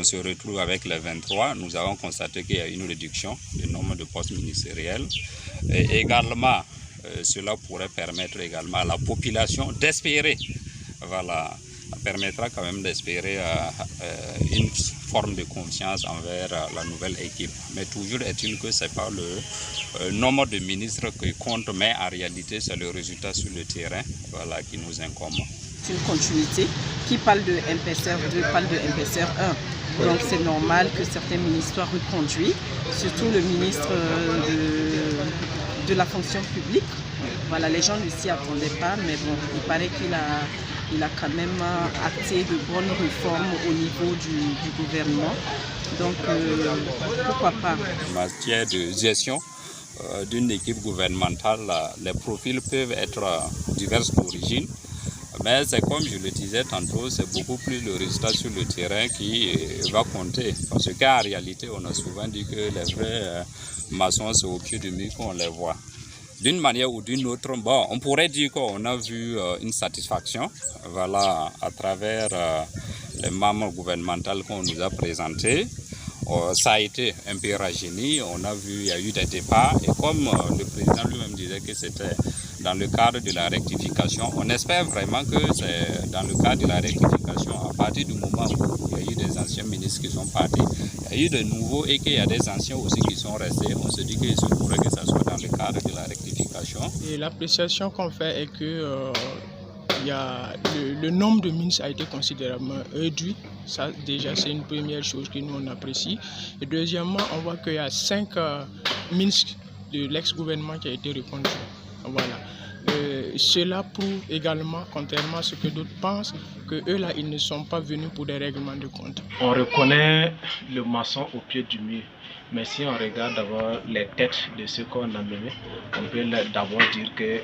se retrouve avec les 23, nous avons constaté qu'il y a une réduction du nombre de postes ministériels. Et également, cela pourrait permettre également à la population d'espérer, voilà, permettra quand même d'espérer une forme de confiance envers la nouvelle équipe. Mais toujours est-il que ce n'est pas le nombre de ministres qui compte, mais en réalité c'est le résultat sur le terrain, voilà, qui nous incombe. C'est une continuité. Qui parle de MPSR 2 parle de MPSR 1. Donc c'est normal que certains ministres soient reconduits, surtout le ministre de la fonction publique. Voilà, les gens ne s'y attendaient pas, mais bon, il paraît qu'il a quand même acté de bonnes réformes au niveau du gouvernement. Donc pourquoi pas. En matière de gestion d'une équipe gouvernementale, les profils peuvent être divers d'origine. Mais c'est comme je le disais tantôt, c'est beaucoup plus le résultat sur le terrain qui va compter. Parce qu'en réalité, on a souvent dit que les vrais maçons, c'est au pied du mur qu'on les voit. D'une manière ou d'une autre, bon, on pourrait dire qu'on a vu une satisfaction, voilà, à travers les membres gouvernementaux qu'on nous a présentés. Ça a été un peu rajeuni, on a vu, il y a eu des départs, et comme le président lui-même disait que c'était dans le cadre de la rectification, on espère vraiment que c'est dans le cadre de la rectification. À partir du moment où il y a eu des anciens ministres qui sont partis, il y a eu de nouveaux et qu'il y a des anciens aussi qui sont restés, on se dit qu'il se pourrait que ça soit dans le cadre de la rectification. Et l'appréciation qu'on fait est que le nombre de ministres a été considérablement réduit. Ça, déjà, c'est une première chose que nous, on apprécie. Et deuxièmement, on voit qu'il y a 5 ministres de l'ex-gouvernement qui a été reconduits. Voilà. Cela prouve également, contrairement à ce que d'autres pensent, que eux là, ils ne sont pas venus pour des règlements de compte. On reconnaît le maçon au pied du mur. Mais si on regarde d'abord les têtes de ceux qu'on a nommés, on peut d'abord dire que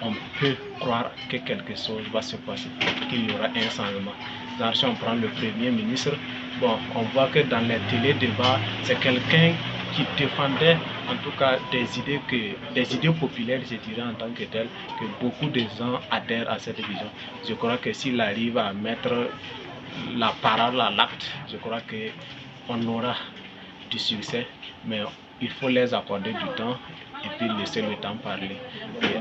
on peut croire que quelque chose va se passer, qu'il y aura un changement. Donc, si on prend le Premier ministre, bon, on voit que dans les télé-débats, c'est quelqu'un qui défendait en tout cas des idées populaires, je dirais en tant que tel, que beaucoup de gens adhèrent à cette vision. Je crois que s'il arrive à mettre la parole à l'acte, je crois qu'on aura du succès, mais il faut les accorder du temps et puis laisser le temps parler. Et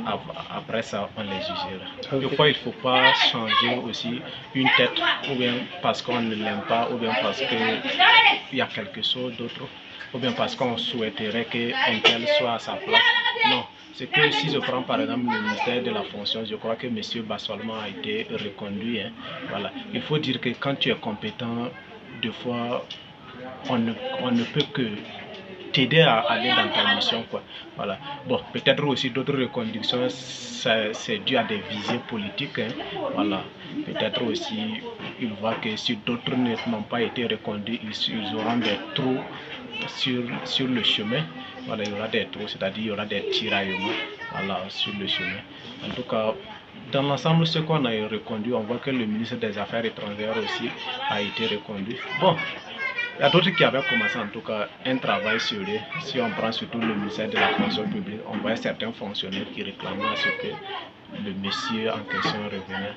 après ça, on les jugera. Des fois, il ne faut pas changer aussi une tête, ou bien parce qu'on ne l'aime pas, ou bien parce qu'il y a quelque chose d'autre, ou bien parce qu'on souhaiterait qu'un tel soit à sa place. Non, c'est que si je prends par exemple le ministère de la fonction, je crois que M. Bassolma a été reconduit. Hein. Voilà. Il faut dire que quand tu es compétent, des fois, on ne peut que t'aider à aller dans ta mission, quoi. Voilà. Bon, peut-être aussi d'autres reconductions, c'est dû à des visées politiques. Hein. Voilà. Peut-être aussi, ils voient que si d'autres n'ont pas été reconduits, ils auront des trous sur le chemin. Voilà, il y aura des trous, c'est-à-dire il y aura des tiraillements, voilà, sur le chemin. En tout cas, dans l'ensemble, ce qu'on a reconduit, on voit que le ministre des Affaires étrangères aussi a été reconduit. Bon. Il y a d'autres qui avaient commencé en tout cas un travail sur eux. Si on prend surtout le ministère de la fonction publique, on voit certains fonctionnaires qui réclamaient à ce que le monsieur en question revenait.